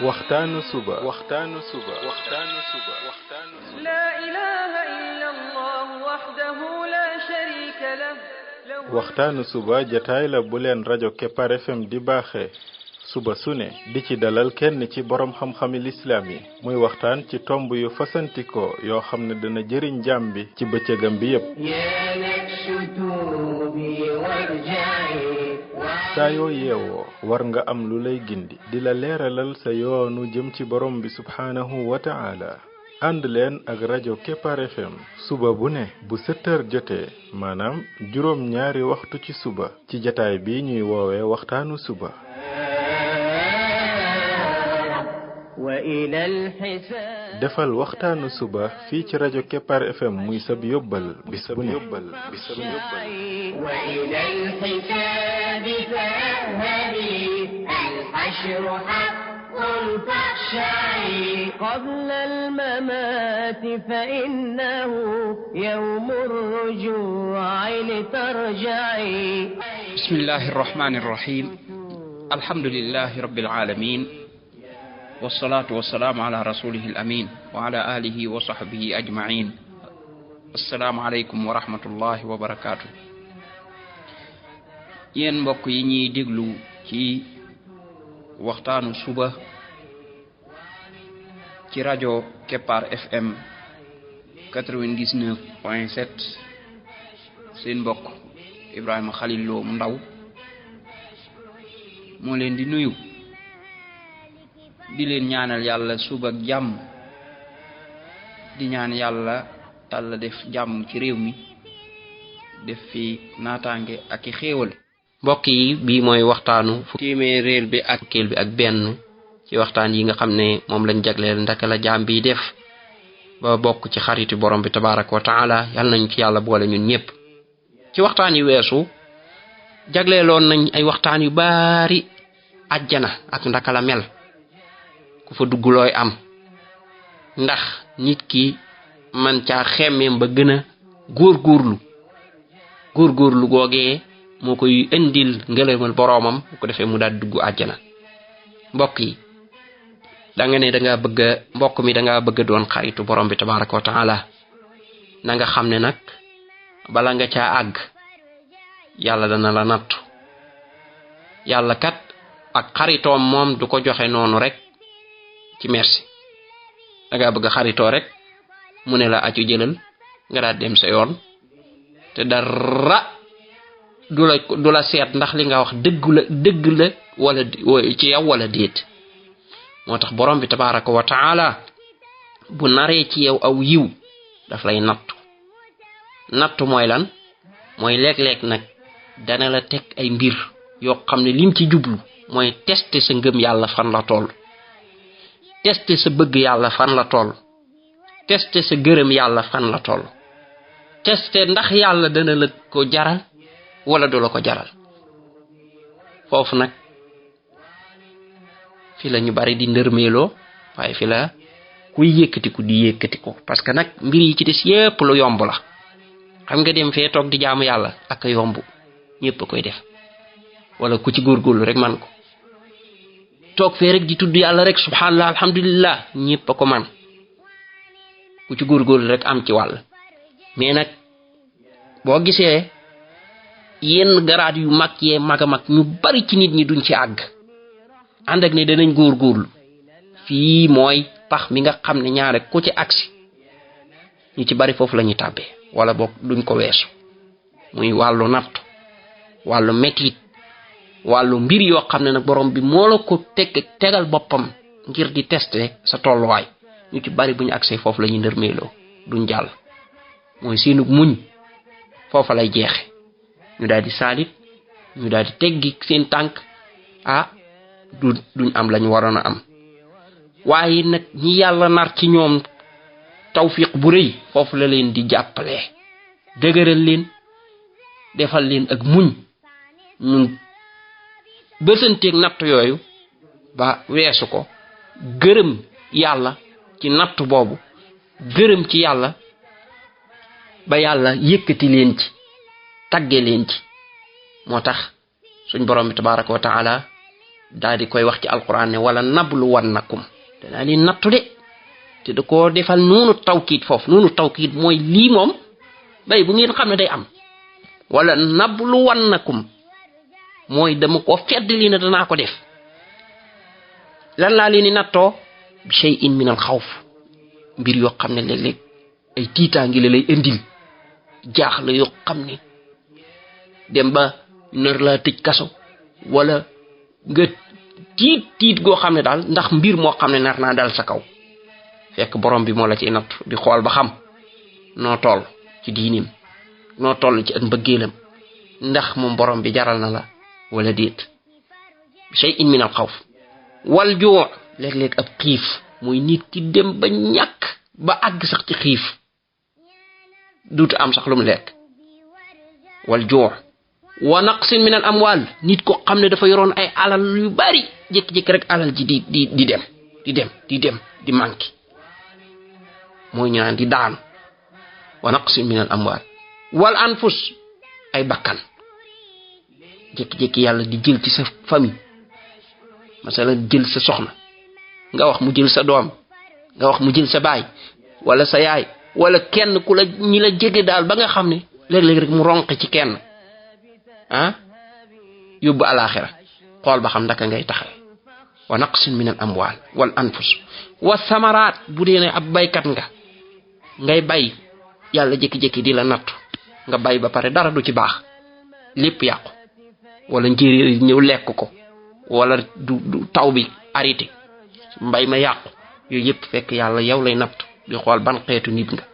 waxtaanu suba لا إله إلا الله وحده لا شريك له waxtaanu suba jataay la bu leen rajo Kepar FM di baaxee suba su ne di ci dalal kenn ci borom xam-xami lislaam yi muy waxtaan ci tomb yu fasantikoo yoo xam ne dana jëriñ jaam bi ci bëccëgam bi yépp saa yoo yeewoo war nga am lu lay gindi di la leeralal sa yoonu jëm ci borom bi subhaanahu wa ta'ala ànd leen ak rajo Kepar FM suba bu ne bu 7 heures jotee maanaam juróom ñaari waxtu ci suba ci jataay bi ñuy woowee waxtaanu suba defal waxtaanu suba fii ci rajo Kepar FM muy sab yóbbal bis bu ne قبل الممات فإنه يوم الرجوع لترجعي بسم الله الرحمن الرحيم الحمد لله رب العالمين والصلاة والسلام على رسوله الأمين وعلى آله وصحبه أجمعين السلام عليكم ورحمة الله وبركاته yéen mbokk yi ñuy déglu ci waxtaanu suba ci rajo Kepar FM 99.7 seen mbokk Ibrahima Khalil Lo mu ndaw moo leen di nuyu di leen ñaanal yàlla suba ak jàmm di ñaan yàlla def jàmm ci réew mi def fi naataange ak i xéewal mbokk yi bii mooy waxtaanu téeméer bi ak kéel bi ak benn ci waxtaan yi nga xam ne moom lañ jagleel ndaka la jaam bi def ba bokk ci xariti borom bi tabaaraka wa taala yàlla nañ ci yàlla boole ñun ñëpp ci waxtaan yu weesu jagleeloon nañ ay waxtaan yu baari ajjana ak ndaka la mel ku fa dugg looy am ndax nit ki man caa xemmeem ba gën a góorgóorlu googee moo koy indil ngërëmal boroomam bu ko defee mu daal dugg àjjana mbokk yi da nga ne da nga bëgg mbokk mi da nga bëgg doon xaritu borom bi tabaaraka wa taala na nga xam ne nag bala nga caa àgg yàlla dana la nattu yàlla kat ak xaritoom moom du ko joxe noonu rek ci merci da nga bëgg xaritoo rek mu ne la aju jëlal nga daal dem sa yoon te dara du la seet ndax li nga wax dëgg la wala ci yow wala déet moo tax borom bi tabaaraka wa taala bu naree ci yow aw yiw daf lay nattu mooy lan mooy léeg-léeg nag dana la teg ay mbir yoo xam ne lim ci jublu mooy tester sa ngëm yàlla fan la toll tester sa bëgg yàlla fan la toll tester sa gërëm yàlla fan la toll tester ndax yàlla dana la ko jaral wala du la ko jaral foofu nag fi la ñu bari di ndërmeeloo waaye fi la kuy yëkkatiku di yëkkatiku parce que nag mbir yi ci des yépp lu yomb la xam nga dem fee toog di jaamu yàlla ak yomb ñépp a koy def wala ku ci góorgóorlu rek man ko toog fee rek di tudd yàlla rek subhanallah alhamdulillah ñépp a ko man ku ci góorgóorlu rek am ci wàll mais nag boo gisee yenn garaat yu mag yee mag a mag ñu bari ci nit ñi duñ ci àgg ànd ak ne danañ góorgóorlu fii mooy pax mi nga xam ne ñaare ku ci agsi ñu ci bari foofu la ñuy tàbbee wala boog duñ ko weesu muy wàllu nattu wàllu metit wàllu mbir yoo xam ne nag borom bi moo la ko tegal boppam ngir di tester sa tolluwaay ñu ci bari bu ñu agsee foofu la ñuy ndërmeeloo duñ jàll mooy seenu muñ foofa lay jeexe ñu daal di saalit ñu daal di teggi seen tànk duñ am lañu waroon a am waaye nag ñi yàlla nar ci ñoom tawfiq bu rëy foofu la leen di jàppale dëgëral leen defal leen ak muñ ñu bësanteeg natt yooyu ba weesu ko gërëm yàlla ci natt boobu gërëm ci yàlla ba yàlla yëkkati leen ci tagge leen ci moo tax suñ borom bi tabaaraka wa taala daal di koy wax ci alquran ne wala nablu wannakum danaa leen nattu de te da koo defal noonu tawkiit foofu noonu tawkiit mooy lii moom bay bu ngeen xam ne day am wala nablu wannakum mooy dama ko fedd li ne danaa ko def lan laa leen di nattoo bi shay'in min al xawf mbir yoo xam ne léeg-léeg ay tiitaangi la lay indil jaaxle yoo xam ne dem ba nar laa tëj kaso wala nga tiit goo xam ne daal ndax mbir moo xam ne nar naa dal sa kaw fekk borom bi moo la ci natt di xool ba xam noo toll ci diinim noo toll ci ak mbëggeelam ndax moom borom bi jaral na la wala déet shay'in min al xawf wal juu' léeg-léeg ab xiif mooy nit ki dem ba ñàkk ba àgg sax ci xiif duutu am sax lu mu lekk wal juu' wa naqsin min al amwal nit ko xam ne dafa yoroon ay alal yu bari jékki-jékki rek alal ji di dem di manqué mooy ñu naan di daanu wa naqsin min al amwal wal anfus ay bakkan jékki-jékki yàlla di jël ci sa famille masalan jël sa soxna nga wax mu jël sa doom nga wax mu jël sa baay wala sa yaay wala kenn ku la ñi la jege daal ba nga xam ne léeg-léeg rek mu ronqe ci kenn yóbbu alaxira xool ba xam ndaka ngay taxawe wa naqsin min al amwal wal anfus wa samaraat bu dee ne ab baykat nga ngay bay yàlla jékki-jékki di la nattu nga bay ba pare dara du ci baax lépp yàqu wala njéeréer ñëw lekk ko wala du taw bi arrêté mbay ma yàqu yooyu yëpp fekk yàlla yow lay nattu di xool ban xeetu nit nga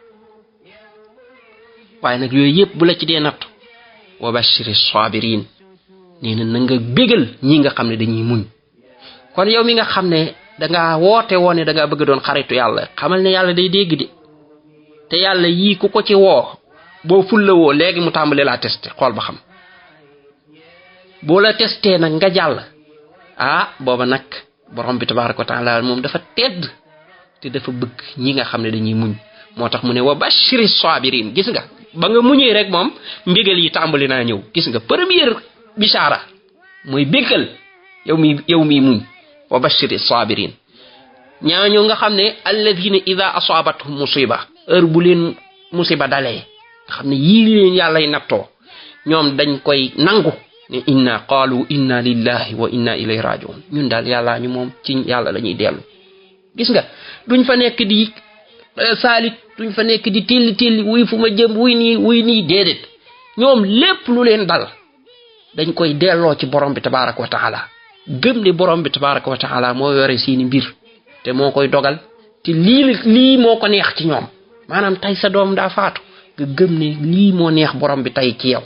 waaye nag yooyu yëpp bu la ci dee nattu wa bashiri sabirin nee na nga bégal ñi nga xam ne dañuy muñ kon yow mi nga xam ne dangaa woote woone dangaa bëgg doon xaritu yàlla xamal ne yàlla day dégg de te yàlla yii ku ko ci woo boo fulla woo léegi mu tàmbali laa testé xool ba xam boo la testé nag nga jàll booba nag borom bi tabaraka wa taala moom dafa tedd te dafa bëgg ñi nga xam ne dañuy muñ moo tax mu ne wa bashiri sabirin gis nga ba nga muñee rek moom mbégal yi tàmbali naa ñëw gis nga première bichara mooy béggal yow mi muñ wa bashiri sabirin ñaañu nga xam ne alladhina idha asabatuhum musiba heure bu leen musiba dalee nga xam ne yii leen yàllay nattoo ñoom dañ koy nangu ne qalu inna lillahi wa inna ilayhi rajiun ñun daal yàllaa ñu moom ci yàlla la ñuy dellu gis nga duñ fa nekk di saalit duñ fa nekk di tilli wuy fu ma jëm wuy nii déedéet ñoom lépp lu leen dal dañ koy delloo ci borom bi tabaraka wa taala gëm ne borom bi tabaraka wa taala moo yore seeni mbir te moo koy dogal te lii moo ko neex ci ñoom maanaam tey sa doom daa faatu nga gëm ne lii moo neex borom bi tey ci yow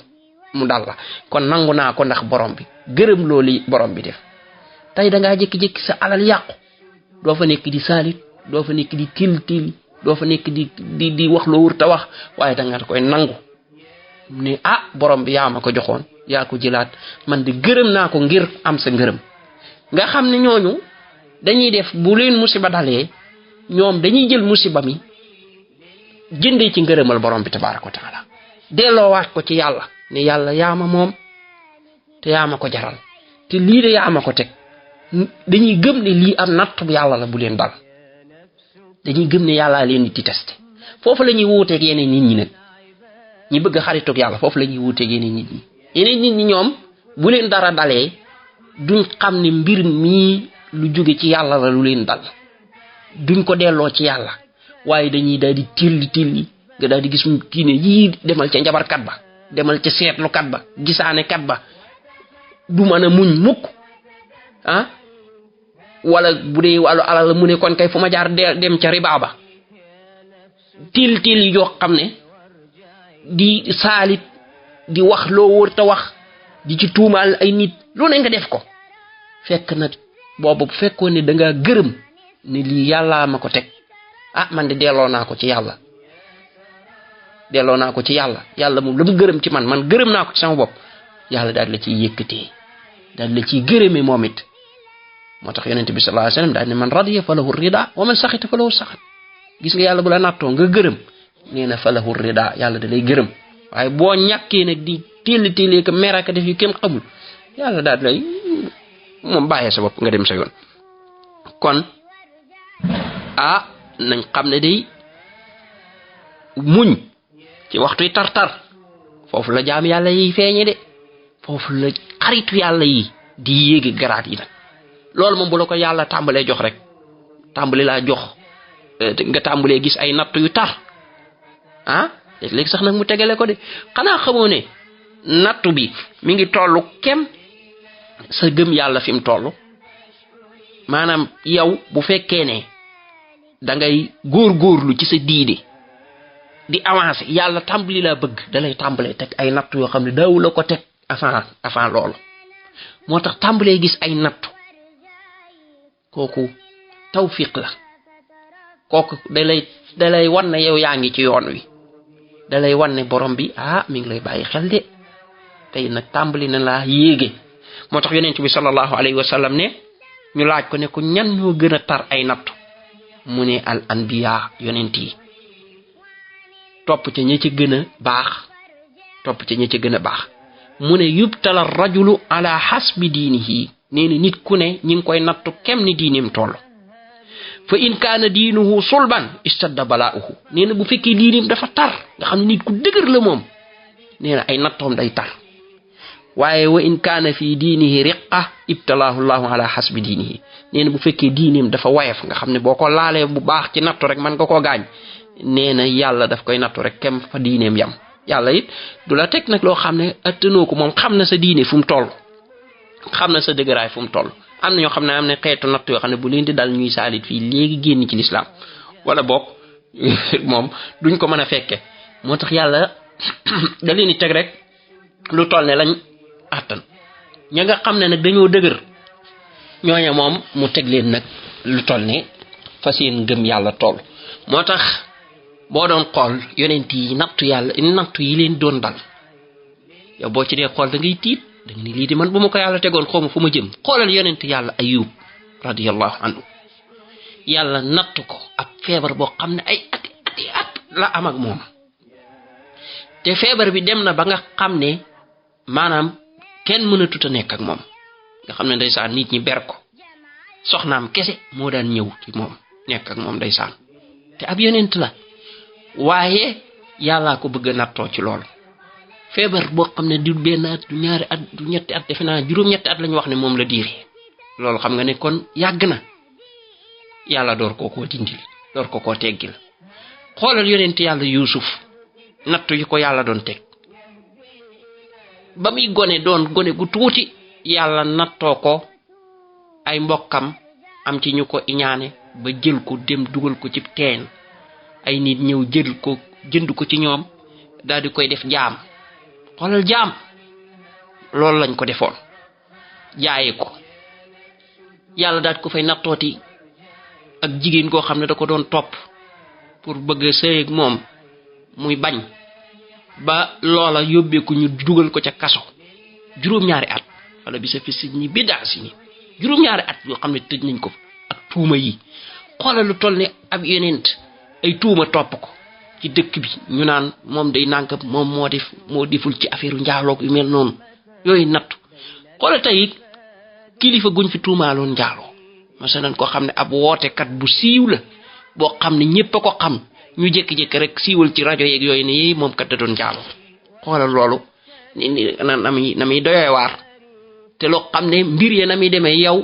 mu dal la kon nangu naa ko ndax borom bi gërëm loolu borom bi def tey dangaa jékki-jékki sa alal yàqu doo fa nekk di saalit doo fa nekk di til doo fa nekk di wax loo wër ta wax waaye danga koy nangu ne borom bi yaa ma ko joxoon yaa ko jëlaat man de gërëm naa ko ngir am sa ngërëm nga xam ne ñooñu dañuy def bu leen musiba dalee ñoom dañuy jël musiba mi jëndee ci ngërëmal borom bi tabaraka wa taala delloowaat ko ci yàlla ne yàlla yaa ma moom te yaa ma ko jaral te lii de yaa ma ko teg dañuy gëm ne lii am nattu yàlla la bu leen dal dañuy gëm ne yàllaa leen di testé foofu la ñuy wuuteeg yeneen nit ñi nag ñi bëgg xaritoog yàlla foofu la ñuy wuuteeg yeneen nit ñi ñoom bu leen dara dalee duñ xam ne mbir mii lu jóge ci yàlla la lu leen dal duñ ko delloo ci yàlla waaye dañuy daal di tilli nga daal di gis kii ne yii demal ca njabarkat ba demal ca seetlukat ba gisaanekat ba du mën a muñ mukk wala bu dee wàllu alal mu ne kon kay fu ma jaar dem ca riba ba til yoo xam ne di saalit di wax loo wër ta wax di ci tuumaal ay nit lu ne nga def ko fekk na boobu bu fekkoon ne danga gërëm ne lii yàlla ma ko teg man de delloo naa ko ci yàlla yàlla moom la mu gërëm ci man gërëm naa ko ci sama bopp yàlla daal la ciy yëkkatee daal la ciy gërëmee moom it moo tax yonent bi sallallahu alayhi wasallam daal ne man radiya falahu rida wa man saxita falahu saxat gis nga yàlla bu la nattoo nga gërëm nee na falahu rida yàlla da lay gërëm waaye boo ñàkkee nag di téeli ko meraka def yu kenn xamul yàlla daal lay moom bàyyee sa bopp nga dem sa yoon. kon nañ xam ne day muñ ci waxtuy tar-tar foofu la jaam yàlla yi feeñe de foofu la xaritu yàlla yi di yéegi garaat yi nag loolu moom bu la ko yàlla tàmbalee jox rek tàmbali laa jox nga tàmbalee gis ay natt yu tar léegi sax nag mu tegale ko de xanaa xamoo ne nattu bi mi ngi tollu kem sa gëm yàlla fi mu toll maanaam yow bu fekkee ne da ngay góorgóorlu ci sa diine di avancer yàlla tàmbali laa bëgg da lay tàmbalee teg ay nattu yoo xam ne daawu la ko teg avant loolu moo tax tàmbalee gis ay nattu kooku tawfiq la kooku da lay wan ne yow yaa ngi ci yoon wi da lay wan ne borom bi mi ngi lay bàyyi xel de tey nag tàmbali na laa yéege moo tax yonent bi sallallahu alayhi wa sallam ne ñu laaj ko ne ko ñan ñoo gën a tar ay nattu mu ne al anbiya yonent yi topp ca ñi ci gën a baax mu ne yubtala rajulu ala hasbi diinihi nee na nit ku ne ñi ngi koy nattu kem ni diineem toll fa in kaana diinuhu sulban istadda balaa'uhu nee na bu fekkee diineem dafa tar nga xam ne nit ku dëgër la moom nee na ay nattoom day tar waaye wa in kaana fi diinihi riqa ibtalaahu llahu ala hasbi diinihi nee na bu fekkee diineem dafa wayef nga xam ne boo ko laalee bu baax ci nattu rek mën nga koo gaañ nee na yàlla daf koy nattu rek kem fa diineem yam yàlla it du la teg nag loo xam ne attanoo ko moom xam na sa diine fu mu toll xam na sa dëgëraay fu mu toll am na ñoo xam ne am na xeetu natt yoo xam ne bu leen di dal ñuy saalit fii léegi génn ci lislaam wala boog moom duñ ko mën a fekke moo tax yàlla da leen di teg rek lu toll ne lañ attan ña nga xam ne nag dañoo dëgër ñooña moom mu teg leen nag lu toll ne fa seen gëm yàlla toll moo tax boo doon xool yonent yi nattu yi leen doon dal yow boo ci dee xool da ngay tiit da nga ni lii di man bu ma ko yàlla tegoon xawma fu ma jëm xoolal yonent yàlla Ayub radiyallahu anhu yàlla nattu ko ab feebar boo xam ne ay at la am ak moom te feebar bi dem na ba nga xam ne maanaam kenn mënatut a nekk ak moom nga xam ne ndeysaan nit ñi ber ko soxnaam kese moo daan ñëw ci moom nekk ak moom ndeysaan te ab yonent la waaye yàllaa ko bëgg a nattoo ci loolu feebar boo xam ne du benn at du ñaari at du ñetti at defe naa juróom-ñetti at lañu wax ne moom la diire loolu xam nga ne kon yàgg na yàlla door koo dindil door koo teggil xoolal yonent yàlla Yuusuf nattu yi ko yàlla doon teg ba muy gone gu tuuti yàlla nattoo ko ay mbokkam am ci ñu ko iñaane ba jël ko dem dugal ko ci teen ay nit ñëw jël ko jënd ko ci ñoom daal di koy def jaam xoolal jaam loolu lañ ko defoon jaaye ko yàlla daal ko fay nattooti ak jigéen koo xam ne da ko doon topp pour bëgg a sëy ak moom muy bañ ba loola yóbbeeku ñu dugal ko ca kaso juróom-ñaari at wala bi sa fi si ñi biddaa si ni juróom-ñaari at yoo xam ne tëj nañ ko ak tuuma yi xoolal lu toll ne ab yonent ay tuuma topp ko ci dëkk bi ñu naan moom day nànkam moom moo deful ci affaire njaaloog yu mel noonu yooyu nattu xoolal tey kilifa guñ fi tuumaaloon njaaloo masalan ko xam ne ab wootekat bu siiw la boo xam ne ñëpp a ko xam ñu jékki-jékki rek siiwal ci rajo yeeg yooyu ne yi moom kat da doon njaaloo xoolal loolu na muy doyee waar te loo xam ne mbir ya na muy demee yow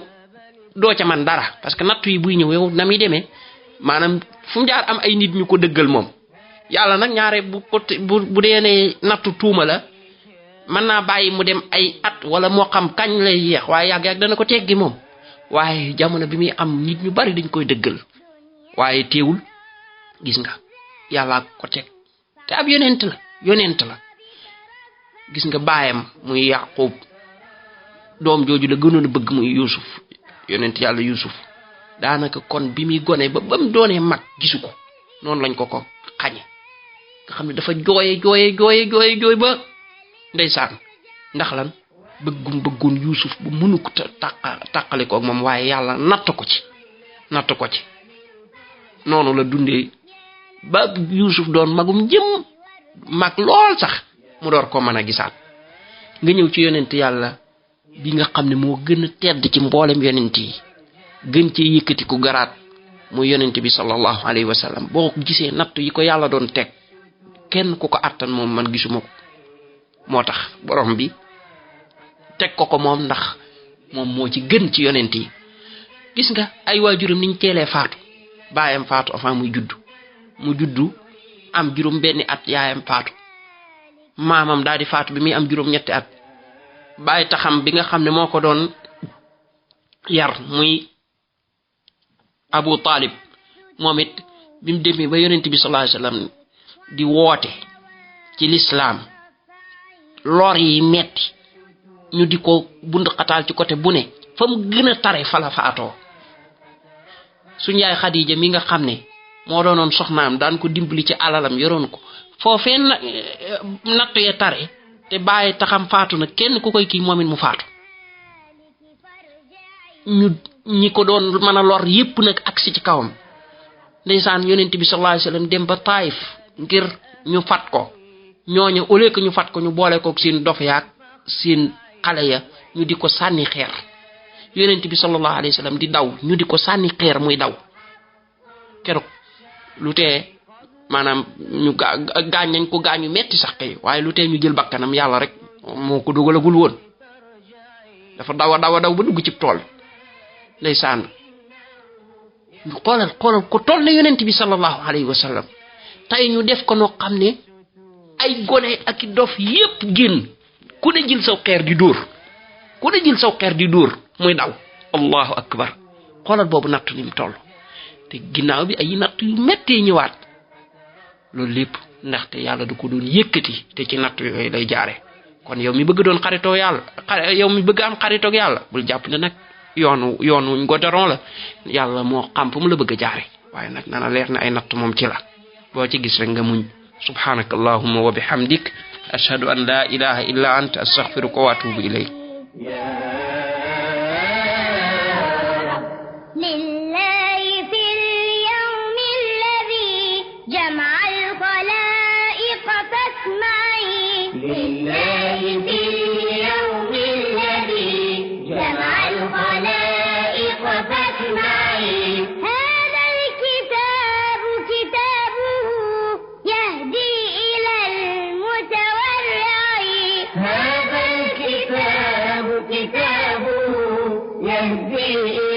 doo ca man dara parce que nattu yi buy ñëw yow na muy demee maanaam fu mu jaar am ay nit ñu ko dëggal moom yàlla nag ñaare bu dee ne nattu tuuma la mën naa bàyyi mu dem ay at wala moo xam kañ lay yeex waaye yàgg dana ko teggi moom waaye jamono bi muy am nit ñu bari dañ koy dëggal waaye teewul gis nga yàlla ko teg te ab yonent la gis nga baayam muy Yaqub doom jooju la gënoon a bëgg muy Yuusuf yonent yàlla Yuusuf daanaka kon bi muy gone ba mu doonee mag gisu ko noonu lañ ko xañe nga xam ne dafa jooye ba ndeysaan ndax lan bëggoon Yuusuf bu mënu ko tàqale ko ak moom waaye yàlla natt ko ci noonu la dundee ba Yuusuf doon magum jëm mag lool sax mu door ko mën a gisaat nga ñëw ci yonent yàlla bi nga xam ne moo gën a tedd ci mboolem yonent yi gën ci yëkkati ku garaat mu yonent bi sallallahu alayhi wa sallam boo gisee natt yi ko yàlla doon teg kenn ku ko attan moom man gisuma ko moo tax borom bi teg ko moom ndax moom moo ci gën ci yonent yi gis nga ay waajuram niñ teelee faatu baayam faatu avant muy juddu am juróom benni at yaayam faatu maamam daal di faatu bi muy am juróom ñetti at baay taxam bi nga xam ne moo ko doon yar muy Abu Talib moom it bi mu demee ba yonent bi sallallahu alayhi wasallam di woote ci lislaam lor yi metti ñu di ko bund xataal ci côté bu ne fa mu gën a tare fa la faatoo suñ yaay Xadija mi nga xam ne moo doonoon soxnaam daan ko dimbali ci alalam yoroon ko foofee nattu ya tare te bàyyi taxam faatu na kenn ku koy kii moom it mu faatu ñu ñi ko doon mën a lor yépp nag agsi ci kawam ndeysaan yonent bi sallallahu alayhi wasallam dem ba Taayif ngir ñu fat ko ñooñu au lieu que ñu fat ko ñu boole ko seen dof yaak seen xale ya ñu di ko sànni xeer yonent bi sallallahu alayhi wasallam di daw ñu di ko sànni xeer muy daw keroog lu tee maanaam ñu gaañ nañ ko gaañu metti sax kay waaye lu tee ñu jël bakkanam yàlla rek moo ko dogalagul woon dafa daw ba dugg ci tool ndeysaan xoolal ko toll ne yonent bi sallallahu alayhi wasallam tey ñu def ko noo xam ne ay gone ak dof yépp génn ku ne jël saw xeer di dóor muy daw allahu akbar xoolal boobu nattu ni mu toll te ginnaaw bi ay natt yu mettee ñëwaat loolu lépp ndaxte yàlla du ko doon yëkkati te ci natt yooyu lay jaare kon yow mi bëgg doon xaritoo yàlla yow mi bëgg am xaritoog yàlla bul jàpp ne nag yoonu godaron la yàlla moo xam fu mu la bëgg a jaare waaye nag nana leer na ay natt moom ci la boo ci gis rek nga muñ subhanaka allahumma wa bihamdik ashhadu an la ilaha illa anta astaghfiruka wa atubu ilayk هذا الكتاب كتابه يهدي